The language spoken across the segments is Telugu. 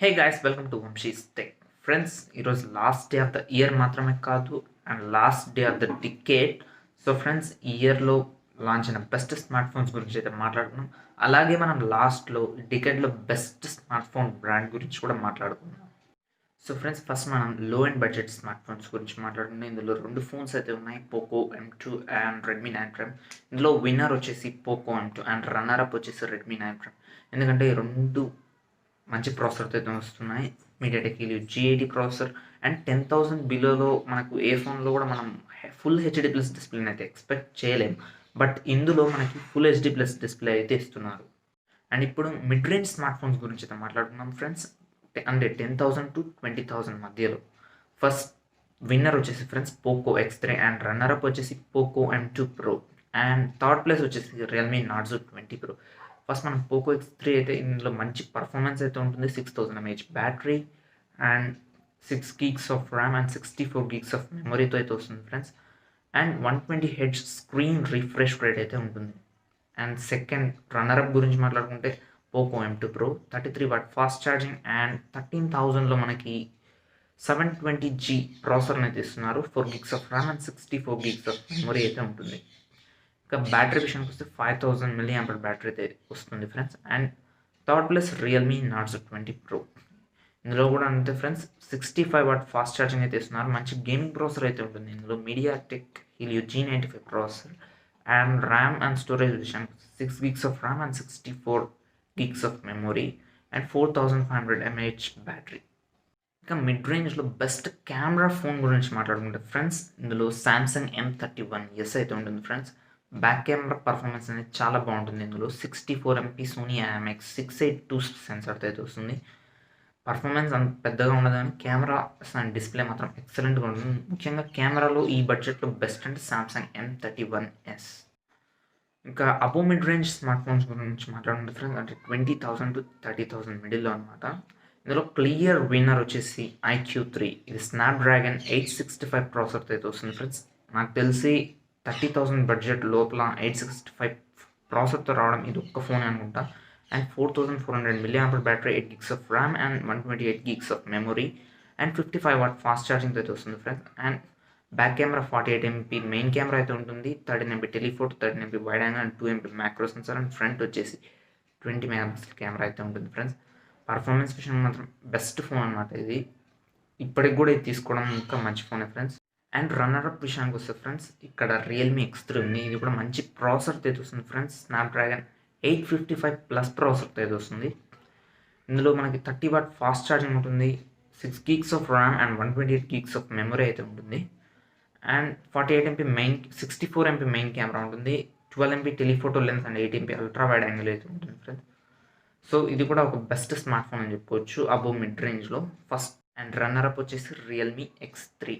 Hey guys welcome to Vamsi's tech friends. ఈరోజు last day of the year మాత్రమే కాదు and last day of the decade. So friends, ఈ ఇయర్లో లాంచ్ అయిన బెస్ట్ స్మార్ట్ ఫోన్స్ గురించి అయితే మాట్లాడుకున్నాం. అలాగే మనం లాస్ట్లో డికేడ్లో బెస్ట్ స్మార్ట్ ఫోన్ బ్రాండ్ గురించి కూడా మాట్లాడుకున్నాం. సో ఫ్రెండ్స్, ఫస్ట్ మనం లో అండ్ బడ్జెట్ స్మార్ట్ ఫోన్స్ గురించి మాట్లాడుకుంటే ఇందులో రెండు ఫోన్స్ అయితే ఉన్నాయి, Poco M2 and Redmi 9 prime. ఇందులో విన్నర్ వచ్చేసి Poco M2 and runner up వచ్చేసి రెడ్మీ 9 ప్రైమ్. ఎందుకంటే ఈ రెండు మంచి ప్రాసెసర్తో అయితే వస్తున్నాయి. MediaTek Helio G80 processor and 10,000 బిలోలో మనకు ఏ ఫోన్లో కూడా మనం ఫుల్ హెచ్డి ప్లస్ డిస్ప్లేని అయితే ఎక్స్పెక్ట్ చేయలేం. బట్ ఇందులో మనకి ఫుల్ హెచ్డి ప్లస్ డిస్ప్లే అయితే ఇస్తున్నారు. అండ్ ఇప్పుడు మిడ్ రేంజ్ స్మార్ట్ ఫోన్స్ గురించి అయితే మాట్లాడుకున్నాం ఫ్రెండ్స్. అంటే 10,000 to 20,000 మధ్యలో. ఫస్ట్ విన్నర్ వచ్చేసి friends Poco X3 and runner up వచ్చేసి Poco M2 Pro and third place వచ్చేసి రియల్మీ నార్జో 20 Pro. ఫస్ట్ మనం పోకో X3 అయితే ఇందులో మంచి పర్ఫార్మెన్స్ అయితే ఉంటుంది. 6000 mAh battery and 6 gigs of RAM and 64 gigs of మెమరీతో అయితే వస్తుంది friends. And 120 Hz screen refresh rate అయితే ఉంటుంది. అండ్ సెకండ్ రన్నరప్ గురించి మాట్లాడుకుంటే Poco M2 Pro 33W fast charging and 13,000లో మనకి 720G ప్రాసెసర్ని అయితే ఇస్తున్నారు. 4 gigs of RAM and 64 gigs of memory అయితే ఉంటుంది. ఇంకా బ్యాటరీ విషయానికి వస్తే 5000 mAh బ్యాటరీ అయితే వస్తుంది friends. And third place Realme Narzo 20 Pro. ఇందులో కూడా అంతే ఫ్రెండ్స్, 65W ఫాస్ట్ ఛార్జింగ్ అయితే ఇస్తున్నారు. మంచి గేమింగ్ ప్రాసెసర్ అయితే ఉంటుంది. ఇందులో MediaTek Helio G95 processor and RAM and storage విషయానికి 6 gigs of RAM and 64 gigs of memory and 4500 mAh battery. ఇంకా మిడ్ రేంజ్లో బెస్ట్ కెమెరా ఫోన్ గురించి మాట్లాడుకుంటే ఫ్రెండ్స్, ఇందులో సామ్సంగ్ M31s అయితే ఉంటుంది ఫ్రెండ్స్. బ్యాక్ కెమెరా పర్ఫార్మెన్స్ అనేది చాలా బాగుంటుంది. ఇందులో 64 MP సోనీ IMX 682 సెన్సార్తో అయితే వస్తుంది. పర్ఫార్మెన్స్ అంత పెద్దగా ఉండదు కానీ కెమెరా అండ్ డిస్ప్లే మాత్రం ఎక్సలెంట్గా ఉంటుంది. ముఖ్యంగా కెమెరాలో ఈ బడ్జెట్లో బెస్ట్ అంటే సామ్సంగ్ M31s. ఇంకా అబో మిడ్ రేంజ్ స్మార్ట్ ఫోన్స్ గురించి మాట్లాడుకుంటే ఫ్రెండ్స్, అంటే 20,000 to 30,000 మిడిల్లో అనమాట. ఇందులో క్లియర్ విన్నర్ వచ్చేసి IQ3. ఇది స్నాప్డ్రాగన్ 865 ప్రాసెసర్తో అయితే వస్తుంది ఫ్రెండ్స్. నాకు తెలిసి 30,000 బడ్జెట్ లోపల 865 ప్రాసెసర్తో రావడం ఇది ఒక్క ఫోన్ అనుకుంటా. And 4400 mAh battery, 8 gigs of RAM and 128 gigs of memory and 55W fast ఛార్జింగ్తో అయితే వస్తుంది friends. And back camera 48 MP main camera అయితే ఉంటుంది. 13 MP telephoto, 13 MP wide angle and 2 MP macro sensor and front వచ్చేసి 20 MP కెమెరా అయితే ఉంటుంది ఫ్రెండ్స్. పర్ఫార్మెన్స్ విషయం మాత్రం బెస్ట్ ఫోన్ అనమాట ఇది. ఇప్పటికి కూడా ఇది తీసుకోవడం ఇంకా మంచి ఫోనే ఫ్రెండ్స్. అండ్ రన్నరప్ విషయానికి వస్తే ఫ్రెండ్స్, ఇక్కడ రియల్మీ X3 ఉంది. ఇది కూడా మంచి ప్రాసెసర్తో అయితే వస్తుంది ఫ్రెండ్స్. స్నాప్డ్రాగన్ 855+ ప్రాసెసర్తో అయితే వస్తుంది. ఇందులో మనకి 30W ఫాస్ట్ ఛార్జింగ్ ఉంటుంది. 6 gigs of RAM and 128 gigs of memory అయితే ఉంటుంది. And 48 MP main, 64 MP main camera ఉంటుంది. 12 MP telephoto lens and 8 MP ultra wide angle అయితే ఉంటుంది ఫ్రెండ్స్. సో ఇది కూడా ఒక బెస్ట్ స్మార్ట్ ఫోన్ అని చెప్పుకోవచ్చు అబో మిడ్ రేంజ్లో. ఫస్ట్ అండ్ రన్నరప్ వచ్చేసి Realme X3.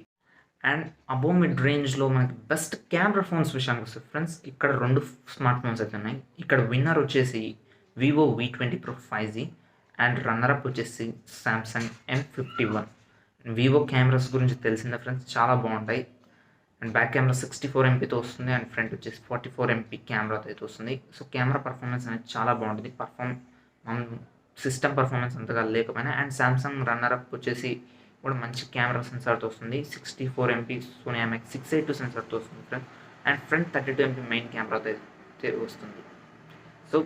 And above mid రేంజ్లో మనకి బెస్ట్ కెమెరా ఫోన్స్ విషయానికి వస్తే ఫ్రెండ్స్, ఇక్కడ రెండు స్మార్ట్ ఫోన్స్ అయితే ఉన్నాయి. ఇక్కడ విన్నర్ వచ్చేసి Vivo V20 Pro 5G and runner-up వచ్చేసి సామ్సంగ్ M51. వివో కెమెరాస్ గురించి తెలిసిందే ఫ్రెండ్స్, చాలా బాగుంటాయి. అండ్ బ్యాక్ కెమెరా 64 MPతో వస్తుంది అండ్ ఫ్రంట్ వచ్చేసి 44 MP కెమెరాతో అయితే వస్తుంది. సో కెమెరా పర్ఫార్మెన్స్ అనేది చాలా బాగుంటుంది. మనం సిస్టమ్ పర్ఫార్మెన్స్ అంతగా లేకపోయినా. అండ్ సామ్సంగ్ రన్నరప్ వచ్చేసి కూడా మంచి కెమెరా సెన్సార్తో వస్తుంది. 64 MP సోనీ IMX 682 సెన్సార్తో వస్తుంది friend. And front 32 MP main కెమెరాతో అయితే వస్తుంది. So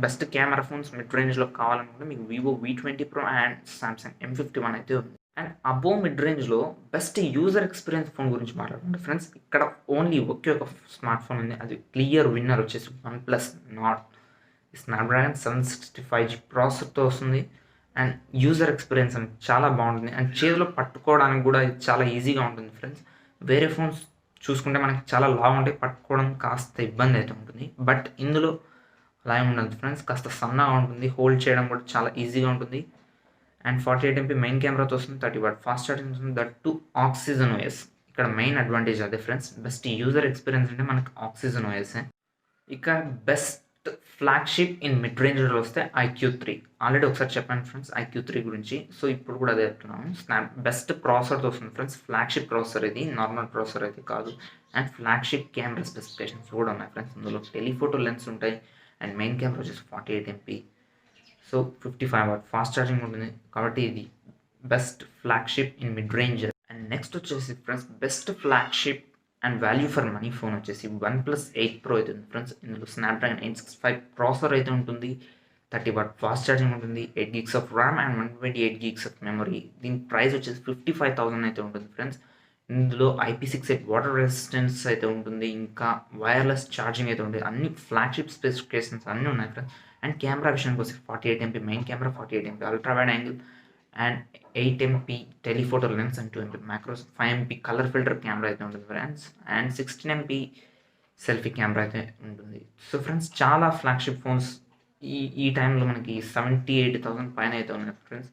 best camera phones mid రేంజ్లో కావాలనుకుంటే మీకు Vivo V20 Pro and Samsung M51 అయితే ఉంది. అండ్ అబో మిడ్ రేంజ్లో బెస్ట్ యూజర్ ఎక్స్పీరియన్స్ ఫోన్ గురించి మాట్లాడుకుంటే ఫ్రెండ్స్, ఇక్కడ ఓన్లీ ఒకే ఒక స్మార్ట్ ఫోన్ ఉంది. అది క్లియర్ విన్నర్ వచ్చేసి OnePlus Nord. స్నాప్డ్రాగన్ 765G ప్రాసెసర్తో వస్తుంది. అండ్ యూజర్ ఎక్స్పీరియన్స్ అనేది చాలా బాగుంటుంది. అండ్ చేతిలో పట్టుకోవడానికి కూడా ఇది చాలా ఈజీగా ఉంటుంది ఫ్రెండ్స్. వేరే ఫోన్స్ చూసుకుంటే మనకి చాలా లావు ఉంటాయి, పట్టుకోవడం కాస్త ఇబ్బంది అయితే ఉంటుంది. బట్ ఇందులో అలా ఉండదు ఫ్రెండ్స్, కాస్త సన్నగా ఉంటుంది, హోల్డ్ చేయడం కూడా చాలా ఈజీగా ఉంటుంది. అండ్ 48 MP మెయిన్ కెమెరాతో వస్తుంది. 30W ఫాస్ట్ ఛార్జింగ్ వస్తుంది. That to oxygen OS. ఇక్కడ మెయిన్ అడ్వాంటేజ్ అదే ఫ్రెండ్స్. బెస్ట్ యూజర్ ఎక్స్పీరియన్స్ అంటే మనకి ఆక్సిజన్ OS. ఇక బెస్ట్ ఫ్లాగ్షిప్ ఇన్ మిడ్ రేంజ్లో వస్తే IQ3. ఆల్రెడీ ఒకసారి చెప్పాను ఫ్రెండ్స్ IQ3 గురించి. సో ఇప్పుడు కూడా అదే చెప్తున్నాను. బెస్ట్ ప్రాసెసర్తో వస్తుంది ఫ్రెండ్స్. ఫ్లాగ్షిప్ ప్రాసెసర్ ఇది, నార్మల్ ప్రాసెసర్ అయితే కాదు. అండ్ ఫ్లాగ్షిప్ కెమెరా స్పెసిఫికేషన్స్ కూడా ఉన్నాయి ఫ్రెండ్స్. ఇందులో టెలిఫోటో లెన్స్ ఉంటాయి. అండ్ మెయిన్ కెమెరా వచ్చేసి 48 MP. So 55 watt fast charging ఉంటుంది కాబట్టి ఇది best flagship in mid range. And next వచ్చేసి friends best flagship and value for money phone వచ్చేసి OnePlus 8 Pro అయితే ఉంది ఫ్రెండ్స్. ఇందులో స్నాప్డ్రాగన్ 865 ప్రాసెసర్ అయితే ఉంటుంది, 30 వాట్ ఫాస్ట్ ఛార్జింగ్ ఉంటుంది, 8 GB of RAM and 128 GB of memory. దీని ప్రైస్ వచ్చేసి 55,000 అయితే ఉంటుంది ఫ్రెండ్స్. ఇందులో IP68 వాటర్ రెసిస్టెన్స్ అయితే ఉంటుంది, ఇంకా వైర్లెస్ ఛార్జింగ్ అయితే ఉంటుంది. అన్ని ఫ్లాగ్షిప్ స్పెసిఫికేషన్స్ అన్నీ ఉన్నాయి ఫ్రెండ్స్. అండ్ కెమెరా విషయానికి వస్తే 48 MP main camera, 48 MP ultra wide angle and 8 MP telephoto lens and 2 MP macros, 5 MP colour filter camera అయితే ఉంటుంది friends. And 16 MP selfie camera అయితే ఉంటుంది. సో ఫ్రెండ్స్ చాలా ఫ్లాగ్షిప్ ఫోన్స్ ఈ టైంలో మనకి 78,000 పైన అయితే ఉన్నాయి ఫ్రెండ్స్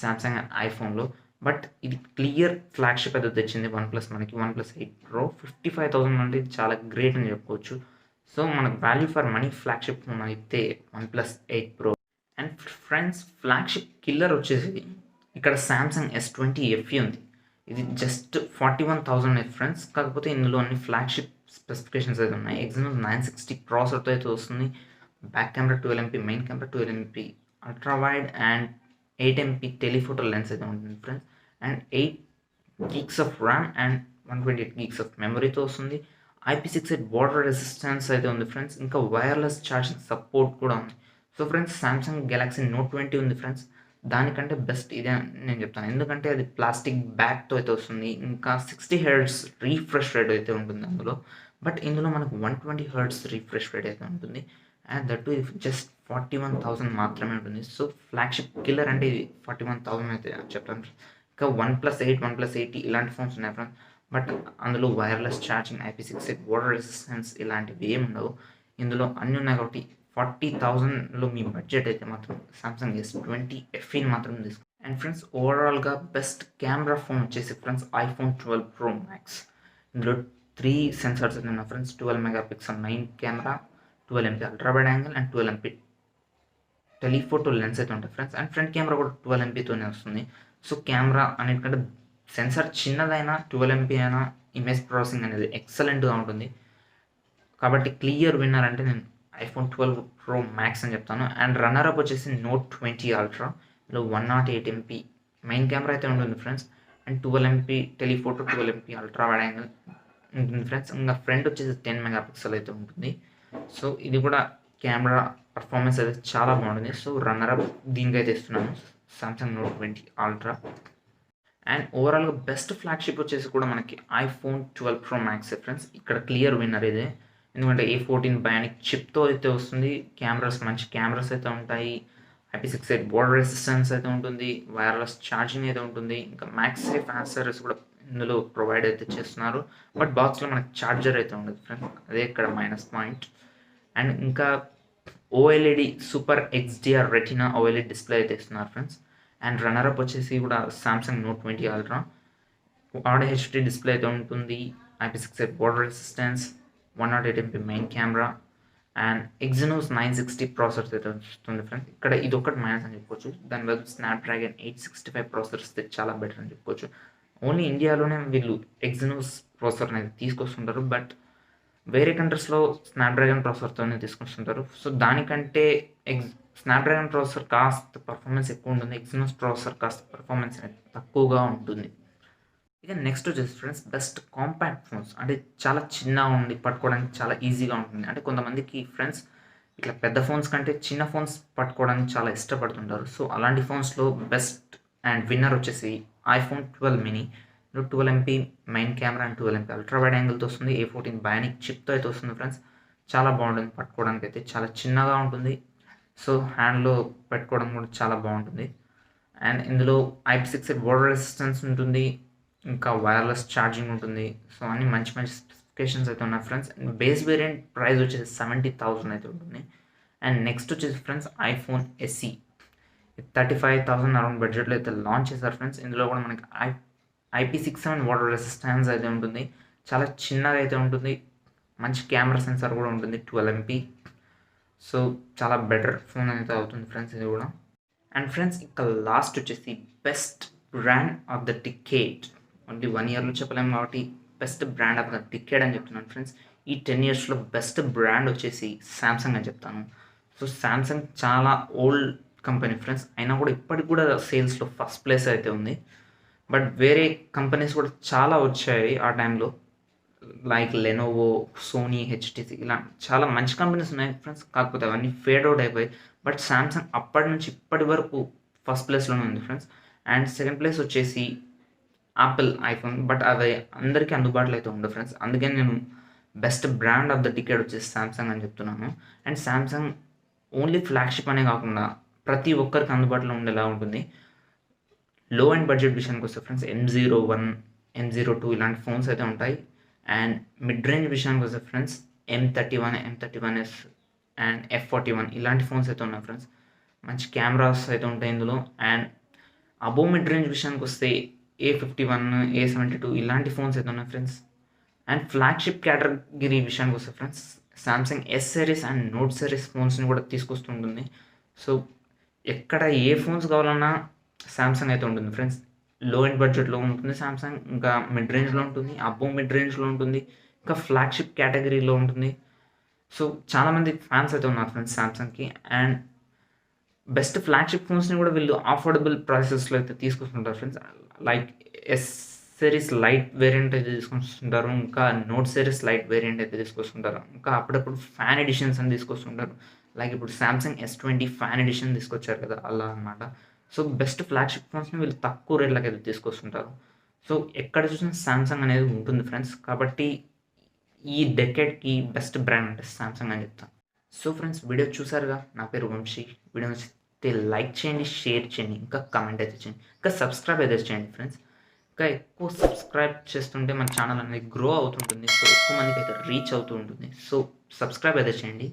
సామ్సంగ్ ఐఫోన్లో. బట్ ఇది క్లియర్ ఫ్లాగ్షిప్ అయితే తెచ్చింది OnePlus మనకి OnePlus 8 Pro. 55,000 అంటే ఇది చాలా గ్రేట్ అని చెప్పుకోవచ్చు. సో మనకు value for money flagship phone అయితే OnePlus 8 Pro. And friends flagship killer వచ్చేసి ఇక్కడ సామ్సంగ్ S20 FE ఉంది. ఇది జస్ట్ 41,000 ఫ్రెండ్స్. కాకపోతే ఇందులో అన్ని ఫ్లాగ్షిప్ స్పెసిఫికేషన్స్ అయితే ఉన్నాయి. Exynos 960 ప్రాసెసర్తో అయితే వస్తుంది. Back camera 12 MP, main camera 12 MP ultra wide and 8 MP telephoto lens అయితే ఉంటుంది friends. And 8 GB of RAM and 128 GB of మెమరీతో వస్తుంది. IP68 వాటర్ రెసిస్టెన్స్ అయితే ఉంది ఫ్రెండ్స్. ఇంకా వైర్లెస్ ఛార్జింగ్ సపోర్ట్ కూడా ఉంది. So friends Samsung Galaxy note 20 ఉంది ఫ్రెండ్స్, దానికంటే బెస్ట్ ఇదే నేను చెప్తాను. ఎందుకంటే అది ప్లాస్టిక్ బ్యాక్తో అయితే వస్తుంది. ఇంకా 60 Hz రీఫ్రెష్ రేట్ అయితే ఉంటుంది అందులో. బట్ ఇందులో మనకు 120 Hz రీఫ్రెష్ రేట్ అయితే ఉంటుంది. అండ్ దట్ టు జస్ట్ 41,000 మాత్రమే ఉంటుంది. సో ఫ్లాగ్షిప్ కిల్లర్ అంటే ఇది 41,000 అయితే చెప్తాను. ఇంకా OnePlus 8, OnePlus 8 ఇలాంటి ఫోన్స్ ఉన్నాయి ఫ్రెండ్స్. బట్ అందులో wireless charging, IP68 water resistance ఇలాంటివి ఏమి ఉండవు. ఇందులో అన్నీ ఉన్నాయి కాబట్టి 40,000లో మీ బడ్జెట్ అయితే మాత్రం సామ్సంగ్ S20 FE మాత్రం తీసుకోండి. అండ్ ఫ్రెండ్స్ ఓవరాల్గా బెస్ట్ కెమెరా ఫోన్ వచ్చేసి ఫ్రెండ్స్ iPhone 12 Pro Max. ఇందులో 3 సెన్సార్స్ అయితే ఉన్నాయి friends. 12 MP main camera, 12 MP ultra wide angle and 12 MP telephoto lens అయితే ఉంటాయి ఫ్రెండ్స్. అండ్ ఫ్రంట్ కెమెరా కూడా 12 MPతోనే వస్తుంది. సో కెమెరా అన్నిటికంటే సెన్సార్ చిన్నదైనా 12 MP అయినా ఇమేజ్ ప్రాసెసింగ్ అనేది ఎక్సలెంట్గా ఉంటుంది. కాబట్టి క్లియర్ విన్నర్ అంటే నేను iPhone 12 Pro Max అని చెప్తాను. అండ్ రన్నరప్ వచ్చేసి Note 20 Ultra. ఇందులో 108 MP మెయిన్ కెమెరా అయితే ఉంటుంది friends. And 12 MP telephoto, 12 MP ultra wide angle ఉంటుంది ఫ్రెండ్స్. ఇంకా ఫ్రంట్ వచ్చేసి 10 MP అయితే ఉంటుంది. సో ఇది కూడా కెమెరా పర్ఫార్మెన్స్ అయితే చాలా బాగుంటుంది. సో రన్నరప్ దీనికైతే ఇస్తున్నాను సామ్సంగ్ Note 20 Ultra. అండ్ ఓవరాల్గా బెస్ట్ ఫ్లాగ్షిప్ వచ్చేసి కూడా మనకి iPhone 12 Pro Max ఫ్రెండ్స్. ఇక్కడ క్లియర్ విన్నర్ ఇదే. ఎందుకంటే A14 బయానిక్ చిప్తో అయితే వస్తుంది. కెమెరాస్ మంచి కెమెరాస్ అయితే ఉంటాయి. IP68 వాటర్ రెసిస్టెన్స్ అయితే ఉంటుంది. వైర్లెస్ ఛార్జింగ్ అయితే ఉంటుంది. ఇంకా మ్యాక్సేఫ్ యాక్సెసరీస్ కూడా ఇందులో ప్రొవైడ్ అయితే చేస్తున్నారు. బట్ బాక్స్లో మనకి ఛార్జర్ అయితే ఉండదు ఫ్రెండ్స్, అదే ఇక్కడ మైనస్ పాయింట్. అండ్ ఇంకా OLED super XDR retina OLED display అయితే ఇస్తున్నారు ఫ్రెండ్స్. అండ్ రన్నరప్ వచ్చేసి కూడా Samsung Note 20 Ultra. Quad HD display అయితే ఉంటుంది. IP68 water resistance, 108 MP main camera and Exynos 960 processor అయితే వస్తుంది ఫ్రెండ్స్. ఇక్కడ ఇది ఒకటి మైనస్ అని చెప్పుకోవచ్చు. దాని బదులు స్నాప్డ్రాగన్ 865 ప్రాసెసర్ ఇస్తే చాలా బెటర్ అని చెప్పుకోవచ్చు. ఓన్లీ ఇండియాలోనే వీళ్ళు Exynos ప్రాసెసర్ అనేది తీసుకొస్తుంటారు. బట్ వేరే కంట్రీస్లో స్నాప్డ్రాగన్ ప్రాసెసర్తోనే తీసుకొస్తుంటారు. సో దానికంటే స్నాప్డ్రాగన్ ప్రాసెసర్ కాస్త పర్ఫార్మెన్స్ ఎక్కువ ఉంటుంది. Exynos ప్రాసెసర్ కాస్త పర్ఫార్మెన్స్ అనేది తక్కువగా ఉంటుంది. ఇక నెక్స్ట్ వచ్చేసి ఫ్రెండ్స్ బెస్ట్ కాంపాక్ట్ ఫోన్స్. అంటే చాలా చిన్నగా ఉండి పట్టుకోవడానికి చాలా ఈజీగా ఉంటుంది. అంటే కొంతమందికి ఫ్రెండ్స్ ఇట్లా పెద్ద ఫోన్స్ కంటే చిన్న ఫోన్స్ పట్టుకోవడానికి చాలా ఇష్టపడుతుంటారు. సో అలాంటి ఫోన్స్లో బెస్ట్ అండ్ విన్నర్ వచ్చేసి iPhone 12 mini. 12 MP main camera and 12 MP ultra wide యాంగిల్తో వస్తుంది. A14 బయానిక్ చిప్తో అయితే వస్తుంది ఫ్రెండ్స్. చాలా బాగుంటుంది పట్టుకోవడానికి అయితే. చాలా చిన్నగా ఉంటుంది. సో హ్యాండ్లో పెట్టుకోవడం కూడా చాలా బాగుంటుంది. అండ్ ఇందులో IP68 వాటర్ రెసిస్టెన్స్ ఉంటుంది. ఇంకా వైర్లెస్ ఛార్జింగ్ ఉంటుంది. సో అన్ని మంచి మంచి స్పెసిఫికేషన్స్ అయితే ఉన్నాయి friends. And base variant price వచ్చేసి 70,000 అయితే ఉంటుంది. అండ్ నెక్స్ట్ వచ్చేసి ఫ్రెండ్స్ iPhone SE 35,000 అరౌండ్ బడ్జెట్లో అయితే లాంచ్ చేశారు ఫ్రెండ్స్. ఇందులో కూడా మనకి IP67 వాటర్ రెసిస్టెన్స్ అయితే ఉంటుంది. చాలా చిన్నగా అయితే ఉంటుంది. మంచి కెమెరా సెన్సార్ కూడా ఉంటుంది 12 MP. సో చాలా బెటర్ ఫోన్ అయితే అవుతుంది ఫ్రెండ్స్ ఇది కూడా. అండ్ ఫ్రెండ్స్ ఇక లాస్ట్ వచ్చేసి best brand of the decade. Only 1 yearలో చెప్పలేము కాబట్టి best brand of the decade అని చెప్తున్నాను ఫ్రెండ్స్. ఈ 10 yearsలో బెస్ట్ బ్రాండ్ వచ్చేసి సామ్సంగ్ అని చెప్తాను. సో సామ్సంగ్ చాలా ఓల్డ్ కంపెనీ ఫ్రెండ్స్. అయినా కూడా ఇప్పటికి కూడా సేల్స్‌లో ఫస్ట్ ప్లేస్ అయితే ఉంది. బట్ వేరే కంపెనీస్ కూడా చాలా వచ్చాయి ఆ టైంలో. లైక్ లెనోవో, సోనీ, హెచ్‌టీసీ ఇలా చాలా మంచి కంపెనీస్ ఉన్నాయి ఫ్రెండ్స్. కాకపోతే అవన్నీ ఫేడ్ ఔట్ అయిపోయాయి. బట్ సామ్‌సంగ్ అప్పటి నుంచి ఇప్పటి వరకు ఫస్ట్ ప్లేస్‌లోనే ఉంది ఫ్రెండ్స్. అండ్ సెకండ్ ప్లేస్ వచ్చేసి యాపిల్ ఐఫోన్. బట్ అవి అందరికీ అందుబాటులో అయితే ఉండవు ఫ్రెండ్స్. అందుకని నేను best brand of the decade వచ్చేసి సామ్‌సంగ్ అని చెప్తున్నాను. అండ్ సామ్‌సంగ్ ఓన్లీ ఫ్లాగ్‌షిప్ అనే కాకుండా ప్రతి ఒక్కరికి అందుబాటులో ఉండేలా ఉంటుంది. లో అండ్ బడ్జెట్ విషయానికి వస్తే ఫ్రెండ్స్ M01, M02 ఇలాంటి ఫోన్స్ అయితే ఉంటాయి. అండ్ మిడ్ రేంజ్ విషయానికి వస్తే friends M31, M31s and F41 ఇలాంటి ఫోన్స్ అయితే ఉన్నాయి ఫ్రెండ్స్. మంచి కెమెరాస్ అయితే ఉంటాయి ఇందులో. అండ్ అబోవ్ మిడ్ రేంజ్ విషయానికి వస్తే A51, A72 ఇలాంటి ఫోన్స్ అయితే ఉన్నాయి ఫ్రెండ్స్. అండ్ ఫ్లాగ్‌షిప్ కేటగిరీ విషయానికి వస్తే friends Samsung S series and Note series ఫోన్స్‌ని కూడా తీసుకొస్తుంటుంది. సో ఎక్కడ ఏ ఫోన్స్ కావాలన్నా సామ్‌సంగ్ అయితే ఉంటుంది ఫ్రెండ్స్. లో ఎండ్ బడ్జెట్‌లో ఉంటుంది సామ్‌సంగ్. ఇంకా మిడ్ రేంజ్‌లో ఉంటుంది. అబోవ్ మిడ్ రేంజ్‌లో ఉంటుంది. ఇంకా ఫ్లాగ్‌షిప్ కేటగిరీలో ఉంటుంది. సో చాలామంది ఫ్యాన్స్ అయితే ఉన్నారు ఫ్రెండ్స్ సామ్‌సంగ్‌కి. అండ్ బెస్ట్ ఫ్లాగ్‌షిప్ ఫోన్స్‌ని కూడా వీళ్ళు అఫోర్డబుల్ ప్రైసెస్‌లో అయితే తీసుకొస్తుంటారు friends. Like S series lite variant అయితే తీసుకొస్తుంటారు. ఇంకా నోట్ సిరీస్ లైట్ వేరియంట్ అయితే తీసుకొస్తుంటారు. ఇంకా అప్పుడప్పుడు ఫ్యాన్ ఎడిషన్స్ అని తీసుకొస్తుంటారు. లైక్ ఇప్పుడు సామ్‌సంగ్ S20 ఫ్యాన్ ఎడిషన్ తీసుకొచ్చారు కదా! అలా అన్నమాట. సో బెస్ట్ ఫ్లాగ్‌షిప్ ఫోన్స్‌ని వీళ్ళు తక్కువ రేట్లకైతే తీసుకొస్తుంటారు. సో ఎక్కడ చూసినా సామ్‌సంగ్ అనేది ఉంటుంది ఫ్రెండ్స్. కాబట్టి ఈ డెకేడ్‌కి బెస్ట్ బ్రాండ్ అంటే సామ్‌సంగ్ అని చెప్తాను. సో ఫ్రెండ్స్ వీడియో చూసారుగా. నా పేరు వంశీ. వీడియో నచ్చితే లైక్ చేయండి, షేర్ చేయండి, ఇంకా కామెంట్ అయితే చేయండి. ఇంకా సబ్స్క్రైబ్ అయితే చేయండి ఫ్రెండ్స్. ఇంకా ఎక్కువ సబ్స్క్రైబ్ చేస్తుంటే మన ఛానల్ అనేది గ్రో అవుతుంటుంది. సో ఎక్కువ మందికి అయితే రీచ్ అవుతూ ఉంటుంది. సో సబ్స్క్రైబ్ అయితే చేయండి.